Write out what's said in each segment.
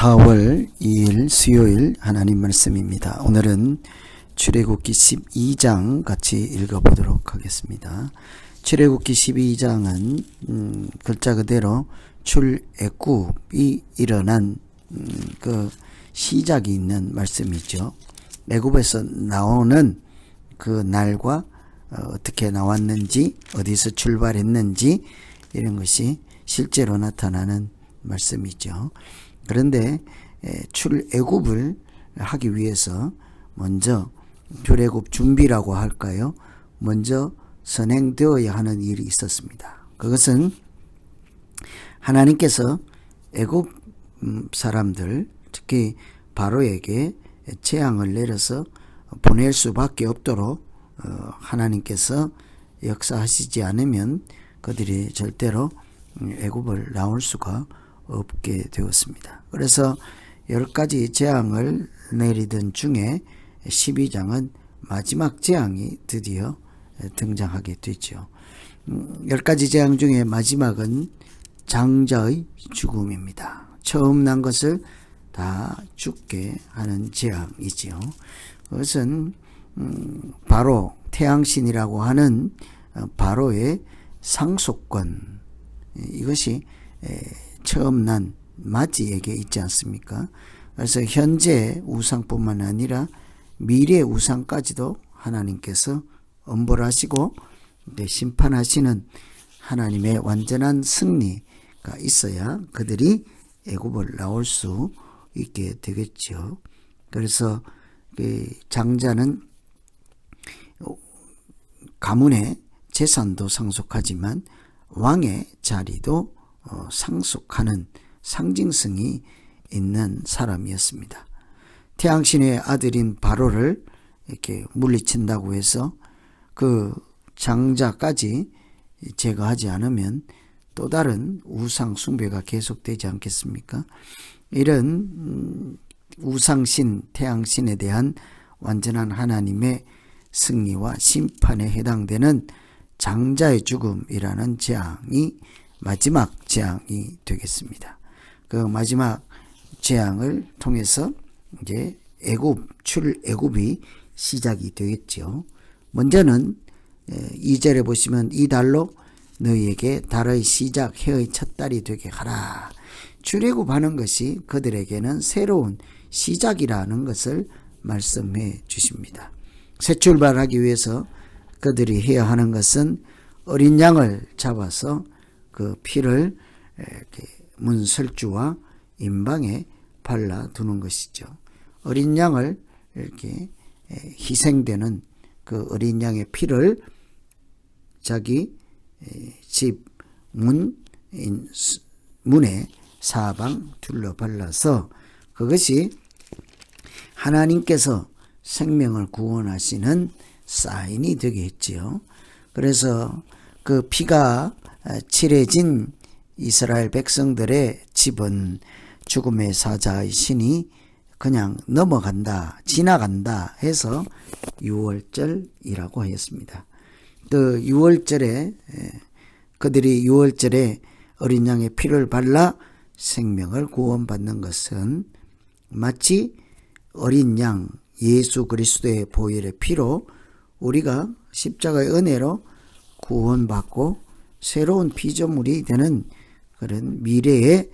4월 2일 수요일 하나님 말씀입니다. 오늘은 출애굽기 12장 같이 읽어보도록 하겠습니다. 출애굽기 12장은 글자 그대로 출애굽이 일어난 그 시작이 있는 말씀이죠. 애굽에서 나오는 그 날과 어떻게 나왔는지, 어디서 출발했는지 이런 것이 실제로 나타나는 말씀이죠. 그런데 출애굽을 하기 위해서 먼저 출애굽 준비라고 할까요? 먼저 선행되어야 하는 일이 있었습니다. 그것은 하나님께서 애굽 사람들, 특히 바로에게 재앙을 내려서 보낼 수밖에 없도록 하나님께서 역사하시지 않으면 그들이 절대로 애굽을 나올 수가 없게 되었습니다. 그래서 10가지 재앙을 내리던 중에 12장은 마지막 재앙이 드디어 등장하게 되죠. 10가지 재앙 중에 마지막은 장자의 죽음입니다. 처음 난 것을 다 죽게 하는 재앙이지요. 그것은 바로 태양신이라고 하는 바로의 상속권, 이것이 처음 난 마지에게 있지 않습니까? 그래서 현재 우상뿐만 아니라 미래 우상까지도 하나님께서 엄벌하시고 심판하시는 하나님의 완전한 승리가 있어야 그들이 애굽을 나올 수 있게 되겠죠. 그래서 장자는 가문의 재산도 상속하지만 왕의 자리도 상속하는 상징성이 있는 사람이었습니다. 태양신의 아들인 바로를 이렇게 물리친다고 해서 그 장자까지 제거하지 않으면 또 다른 우상 숭배가 계속되지 않겠습니까? 이런 우상신, 태양신에 대한 완전한 하나님의 승리와 심판에 해당되는 장자의 죽음이라는 재앙이 마지막 재앙이 되겠습니다. 그 마지막 재앙을 통해서 이제 출애굽이 시작이 되겠죠. 먼저는 2절에 보시면 이 달로 너희에게 달의 시작, 해의 첫 달이 되게 하라. 출애굽하는 것이 그들에게는 새로운 시작이라는 것을 말씀해 주십니다. 새 출발하기 위해서 그들이 해야 하는 것은 어린 양을 잡아서 그 피를 이렇게 문설주와 임방에 발라두는 것이죠. 어린 양을 이렇게 희생되는 그 어린 양의 피를 자기 집 문에 사방 둘러 발라서 그것이 하나님께서 생명을 구원하시는 사인이 되게 했지요. 그래서 그 피가 칠해진 이스라엘 백성들의 집은 죽음의 사자의 신이 그냥 넘어간다, 지나간다 해서 유월절이라고 하였습니다. 그 유월절에 그들이 유월절에 어린 양의 피를 발라 생명을 구원받는 것은 마치 어린 양 예수 그리스도의 보혈의 피로 우리가 십자가의 은혜로 구원받고 새로운 피조물이 되는 그런 미래의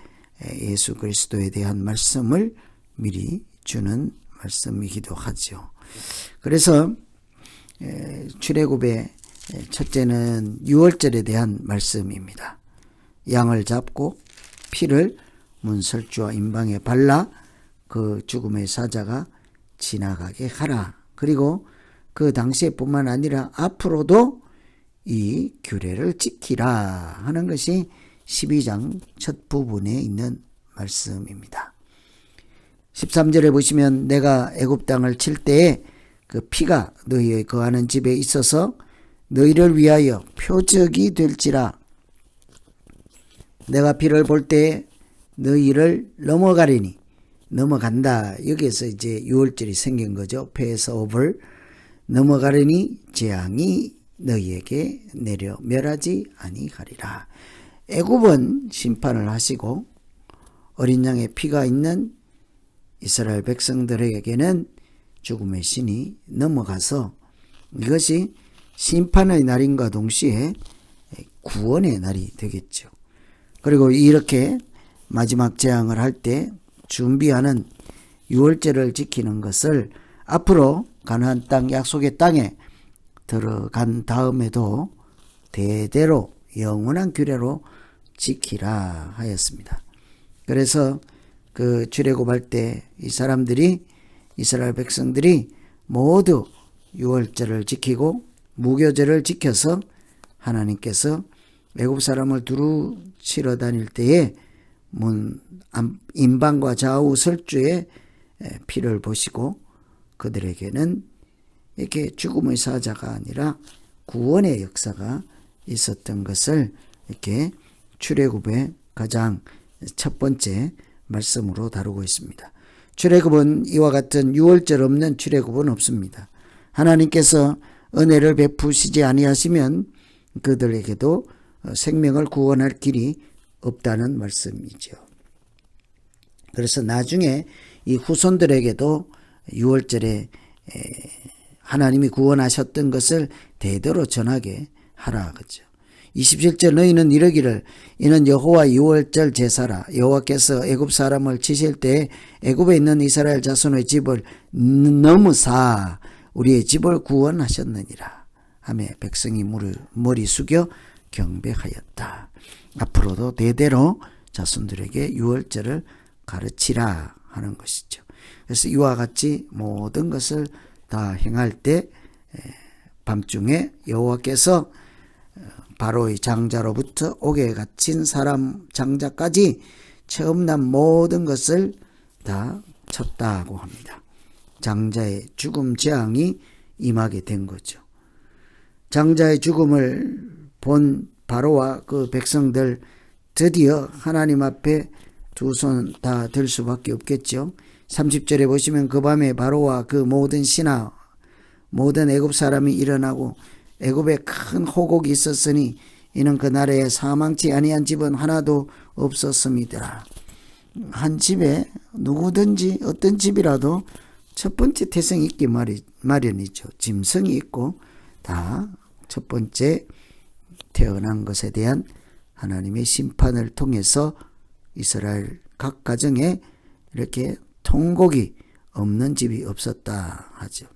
예수 그리스도에 대한 말씀을 미리 주는 말씀이기도 하죠. 그래서 출애굽의 첫째는 유월절에 대한 말씀입니다. 양을 잡고 피를 문설주와 임방에 발라 그 죽음의 사자가 지나가게 하라. 그리고 그 당시에 뿐만 아니라 앞으로도 이 규례를 지키라 하는 것이 12장 첫 부분에 있는 말씀입니다. 13절에 보시면 내가 애굽 땅을 칠 때에 그 피가 너희의 거하는 집에 있어서 너희를 위하여 표적이 될지라. 내가 피를 볼 때에 너희를 넘어가리니, 넘어간다. 여기에서 이제 유월절이 생긴 거죠. 패스오버. 넘어가리니 재앙이 너희에게 내려 멸하지 아니하리라. 애굽은 심판을 하시고 어린 양의 피가 있는 이스라엘 백성들에게는 죽음의 신이 넘어가서 이것이 심판의 날인과 동시에 구원의 날이 되겠죠. 그리고 이렇게 마지막 재앙을 할 때 준비하는 유월절을 지키는 것을 앞으로 가나안 땅 약속의 땅에 들어간 다음에도 대대로 영원한 규례로 지키라 하였습니다. 그래서 그 출애굽할 때 이 사람들이 이스라엘 백성들이 모두 유월절을 지키고 무교절을 지켜서 하나님께서 애굽 사람을 두루 치러 다닐 때에 임방과 좌우 설주의 피를 보시고 그들에게는 이렇게 죽음의 사자가 아니라 구원의 역사가 있었던 것을 이렇게 출애굽의 가장 첫 번째 말씀으로 다루고 있습니다. 출애굽은 이와 같은 유월절 없는 출애굽은 없습니다. 하나님께서 은혜를 베푸시지 아니하시면 그들에게도 생명을 구원할 길이 없다는 말씀이죠. 그래서 나중에 이 후손들에게도 유월절에 하나님이 구원하셨던 것을 대대로 전하게 하라 그죠. 27절 너희는 이르기를 이는 여호와 유월절 제사라. 여호와께서 애굽 사람을 치실 때 애굽에 있는 이스라엘 자손의 집을 넘으사 우리의 집을 구원하셨느니라 하며 백성이 머리 숙여 경배하였다. 앞으로도 대대로 자손들에게 유월절을 가르치라 하는 것이죠. 그래서 이와 같이 모든 것을 다 행할 때 밤중에 여호와께서 바로의 장자로부터 옥에 갇힌 사람 장자까지 처음 난 모든 것을 다 쳤다고 합니다. 장자의 죽음 재앙이 임하게 된 거죠. 장자의 죽음을 본 바로와 그 백성들 드디어 하나님 앞에 두 손 다 들 수밖에 없겠죠. 30절에 보시면 그 밤에 바로와 그 모든 신하 모든 애굽 사람이 일어나고 애굽에 큰 호곡이 있었으니 이는 그 나라에 사망치 아니한 집은 하나도 없었음이더라. 한 집에 누구든지 어떤 집이라도 첫 번째 태생이 있기 마련이죠. 짐승이 있고 다 첫 번째 태어난 것에 대한 하나님의 심판을 통해서 이스라엘 각 가정에 이렇게 통곡이 없는 집이 없었다 하죠.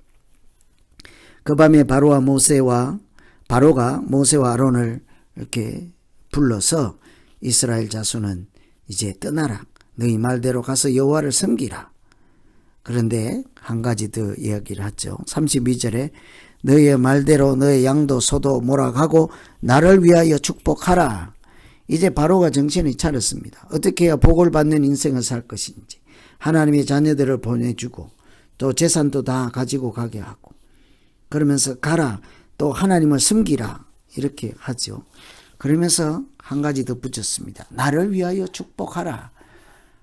그 밤에 바로가 모세와 아론을 이렇게 불러서 이스라엘 자손은 이제 떠나라. 너희 말대로 가서 여호와를 섬기라. 그런데 한 가지 더 이야기를 하죠. 32절에 너희의 말대로 너희 양도 소도 몰아가고 나를 위하여 축복하라. 이제 바로가 정신이 차렸습니다. 어떻게 해야 복을 받는 인생을 살 것인지 하나님의 자녀들을 보내주고 또 재산도 다 가지고 가게 하고 그러면서 가라 또 하나님을 섬기라 이렇게 하죠. 그러면서 한 가지 더 붙였습니다. 나를 위하여 축복하라.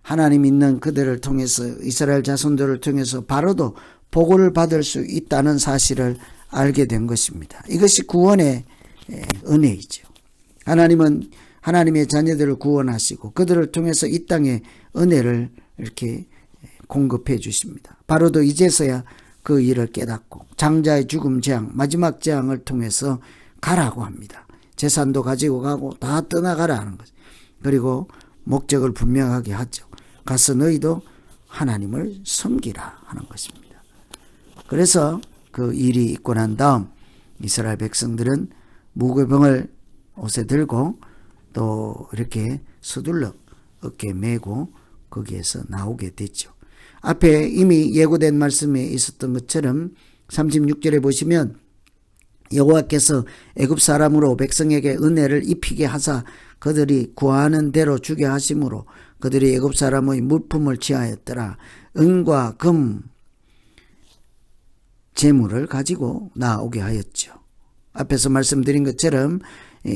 하나님 있는 그들을 통해서 이스라엘 자손들을 통해서 바로도 복을 받을 수 있다는 사실을 알게 된 것입니다. 이것이 구원의 은혜이죠. 하나님은 하나님의 자녀들을 구원하시고 그들을 통해서 이 땅에 은혜를 이렇게 공급해 주십니다. 바로도 이제서야 그 일을 깨닫고 장자의 죽음 재앙 마지막 재앙을 통해서 가라고 합니다. 재산도 가지고 가고 다 떠나가라 하는 거죠. 그리고 목적을 분명하게 하죠. 가서 너희도 하나님을 섬기라 하는 것입니다. 그래서 그 일이 있고 난 다음 이스라엘 백성들은 무교병을 옷에 들고 또 이렇게 서둘러 어깨에 메고 거기에서 나오게 됐죠. 앞에 이미 예고된 말씀에 있었던 것처럼 36절에 보시면 여호와께서 애굽 사람으로 백성에게 은혜를 입히게 하사 그들이 구하는 대로 주게 하심으로 그들이 애굽 사람의 물품을 취하였더라. 은과 금 재물을 가지고 나오게 하였죠. 앞에서 말씀드린 것처럼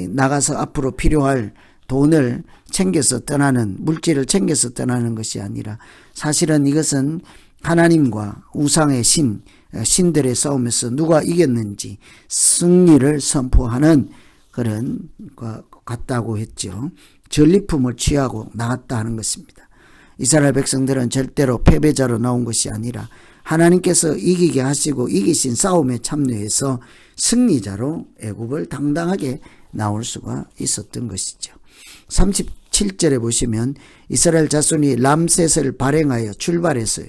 나가서 앞으로 필요할 돈을 챙겨서 떠나는 물질을 챙겨서 떠나는 것이 아니라 사실은 이것은 하나님과 우상의 신들의 싸움에서 누가 이겼는지 승리를 선포하는 그런 것 같다고 했죠. 전리품을 취하고 나갔다 하는 것입니다. 이스라엘 백성들은 절대로 패배자로 나온 것이 아니라 하나님께서 이기게 하시고 이기신 싸움에 참여해서 승리자로 애굽을 당당하게 나올 수가 있었던 것이죠. 37절에 보시면 이스라엘 자손이 람셋을 발행하여 출발했어요.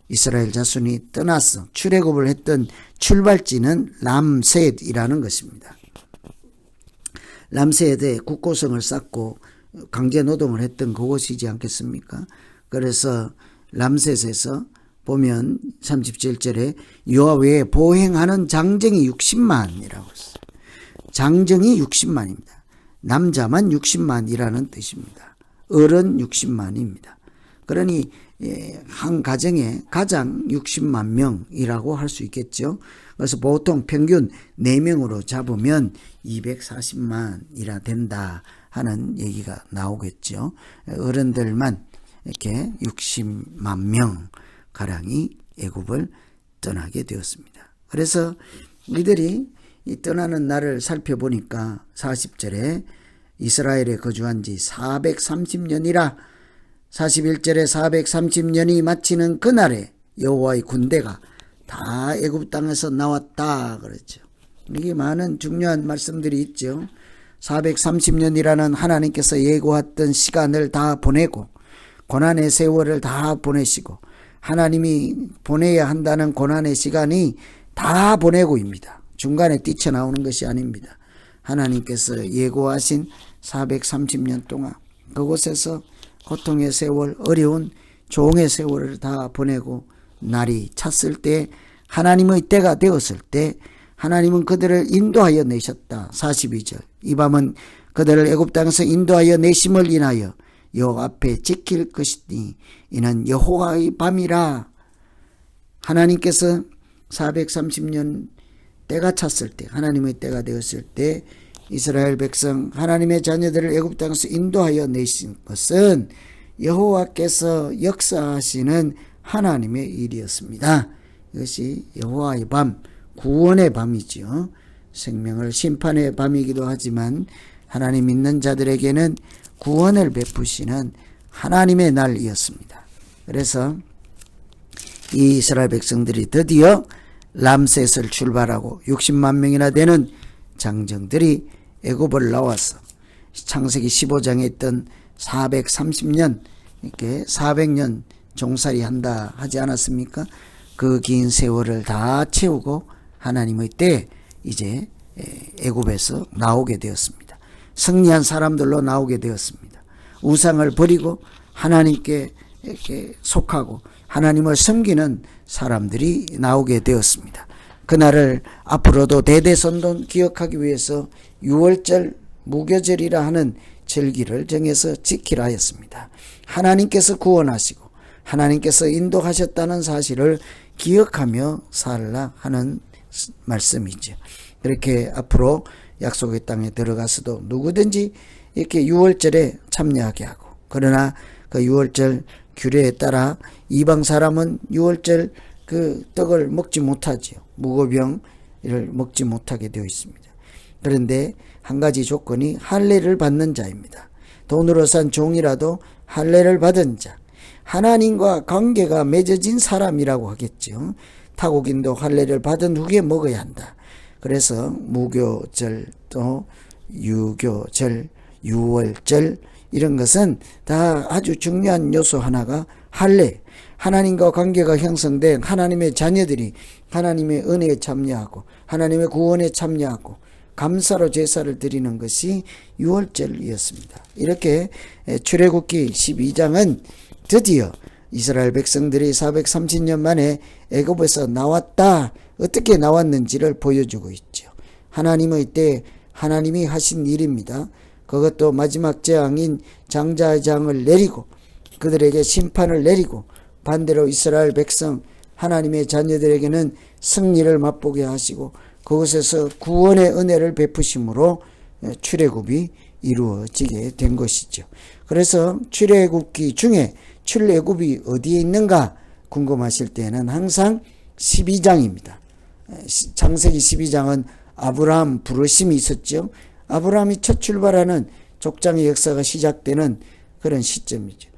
이스라엘 자손이 떠났어. 출애굽을 했던 출발지는 람셋이라는 것입니다. 람셋에 국고성을 쌓고 강제 노동을 했던 그곳이지 않겠습니까? 그래서 람셋에서 보면 37절에 여호와 외에 보행하는 장정이 60만이라고 했어요. 장정이 60만입니다. 남자만 60만이라는 뜻입니다. 어른 60만입니다. 그러니 한 가정에 가장 60만 명이라고 할 수 있겠죠. 그래서 보통 평균 4명으로 잡으면 240만이라 된다 하는 얘기가 나오겠죠. 어른들만 이렇게 60만 명 가량이 애굽을 떠나게 되었습니다. 그래서 이들이 이 떠나는 날을 살펴보니까 40절에 이스라엘에 거주한 지 430년이라 41절에 430년이 마치는 그날에 여호와의 군대가 다 애굽 땅에서 나왔다 그랬죠. 이게 많은 중요한 말씀들이 있죠. 430년이라는 하나님께서 예고했던 시간을 다 보내고 고난의 세월을 다 보내시고 하나님이 보내야 한다는 고난의 시간이 다 보내고입니다. 중간에 뛰쳐나오는 것이 아닙니다. 하나님께서 예고하신 430년 동안 그곳에서 고통의 세월, 어려운 종의 세월을 다 보내고 날이 찼을 때 하나님의 때가 되었을 때 하나님은 그들을 인도하여 내셨다. 42절 이 밤은 그들을 애굽 땅에서 인도하여 내심을 인하여 여호와 앞에 지킬 것이니 이는 여호와의 밤이라. 하나님께서 430년 때가 찼을 때 하나님의 때가 되었을 때 이스라엘 백성 하나님의 자녀들을 애굽 땅에서 인도하여 내신 것은 여호와께서 역사하시는 하나님의 일이었습니다. 이것이 여호와의 밤, 구원의 밤이죠. 생명을 심판의 밤이기도 하지만 하나님 믿는 자들에게는 구원을 베푸시는 하나님의 날이었습니다. 그래서 이 이스라엘 백성들이 드디어 람셋을 출발하고 60만 명이나 되는 장정들이 애굽을 나와서 창세기 15장에 있던 430년 이렇게 400년 종살이 한다 하지 않았습니까? 그 긴 세월을 다 채우고 하나님의 때에 이제 애굽에서 나오게 되었습니다. 승리한 사람들로 나오게 되었습니다. 우상을 버리고 하나님께 이렇게 속하고 하나님을 섬기는 사람들이 나오게 되었습니다. 그날을 앞으로도 대대손손 기억하기 위해서 6월절 무교절이라 하는 절기를 정해서 지키라 하였습니다. 하나님께서 구원하시고 하나님께서 인도하셨다는 사실을 기억하며 살라 하는 말씀이죠. 그렇게 앞으로 약속의 땅에 들어가서도 누구든지 이렇게 6월절에 참여하게 하고, 그러나 그 6월절 규례에 따라 이방 사람은 6월절 그 떡을 먹지 못하지요. 무교병을 먹지 못하게 되어 있습니다. 그런데 한 가지 조건이 할례를 받는 자입니다. 돈으로 산 종이라도 할례를 받은 자, 하나님과 관계가 맺어진 사람이라고 하겠죠. 타국인도 할례를 받은 후에 먹어야 한다. 그래서 무교절 또 유교절, 유월절 이런 것은 다 아주 중요한 요소 하나가 할례, 하나님과 관계가 형성된 하나님의 자녀들이 하나님의 은혜에 참여하고 하나님의 구원에 참여하고 감사로 제사를 드리는 것이 유월절이었습니다. 이렇게 출애굽기 12장은 드디어 이스라엘 백성들이 430년 만에 애굽에서 나왔다, 어떻게 나왔는지를 보여주고 있죠. 하나님의 때 하나님이 하신 일입니다. 그것도 마지막 재앙인 장자의 장을 내리고 그들에게 심판을 내리고 반대로 이스라엘 백성 하나님의 자녀들에게는 승리를 맛보게 하시고 그곳에서 구원의 은혜를 베푸심으로 출애굽이 이루어지게 된 것이죠. 그래서 출애굽기 중에 출애굽이 어디에 있는가 궁금하실 때는 항상 12장입니다. 창세기 12장은 아브라함 부르심이 있었죠. 아브라함이 첫 출발하는 족장의 역사가 시작되는 그런 시점이죠.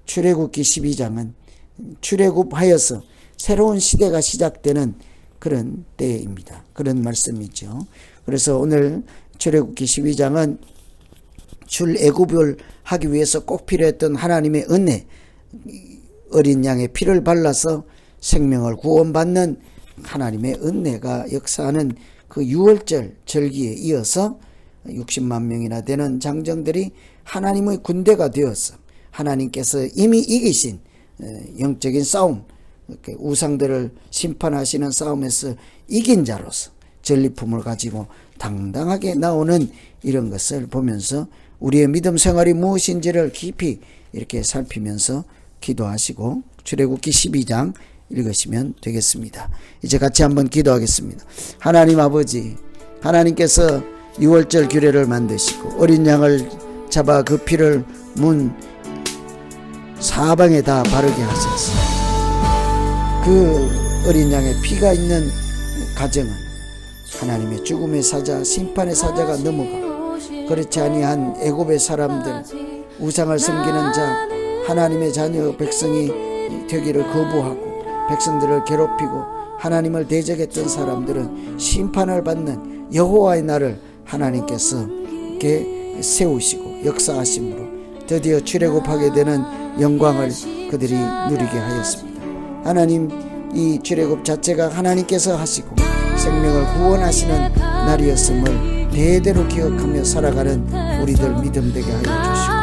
출애굽기 12장은 출애굽하여서 새로운 시대가 시작되는 그런 때입니다. 그런 말씀이죠. 그래서 오늘 출애굽기 12장은 출애굽을 하기 위해서 꼭 필요했던 하나님의 은혜, 어린 양의 피를 발라서 생명을 구원받는 하나님의 은혜가 역사하는 그 유월절 절기에 이어서 60만 명이나 되는 장정들이 하나님의 군대가 되어서 하나님께서 이미 이기신 영적인 싸움, 우상들을 심판하시는 싸움에서 이긴 자로서 전리품을 가지고 당당하게 나오는 이런 것을 보면서 우리의 믿음 생활이 무엇인지를 깊이 이렇게 살피면서 기도하시고 출애굽기 12장 읽으시면 되겠습니다. 이제 같이 한번 기도하겠습니다. 하나님 아버지, 하나님께서 유월절 규례를 만드시고 어린 양을 잡아 그 피를 문 사방에 다 바르게 하셔서 그 어린 양의 피가 있는 가정은 하나님의 죽음의 사자, 심판의 사자가 넘어가고, 그렇지 아니한 애굽의 사람들, 우상을 섬기는 자, 하나님의 자녀 백성이 되기를 거부하고 백성들을 괴롭히고 하나님을 대적했던 사람들은 심판을 받는 여호와의 날을 하나님께서 이렇게 세우시고 역사하심으로 드디어 출애굽하게 되는 영광을 그들이 누리게 하였습니다. 하나님, 이 출애굽 자체가 하나님께서 하시고 생명을 구원하시는 날이었음을 대대로 기억하며 살아가는 우리들 믿음 되게 하여 주시고,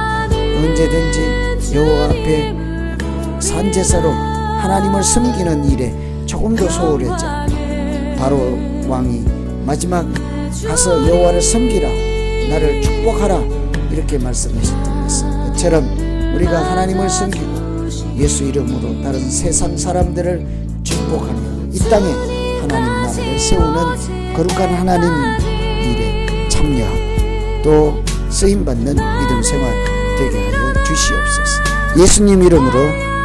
언제든지 여호와 앞에 산제사로 하나님을 섬기는 일에 조금 더 소홀하지 않고 바로 왕이 마지막 가서 여호와를 섬기라, 나를 축복하라 이렇게 말씀하셨던 것을, 그처럼 우리가 하나님을 섬기고 예수 이름으로 다른 세상 사람들을 축복하며 이 땅에 하나님 나라를 세우는 거룩한 하나님 일에 참여하고 또 쓰임받는 믿음 생활 되게 하여 주시옵소서. 예수님 이름으로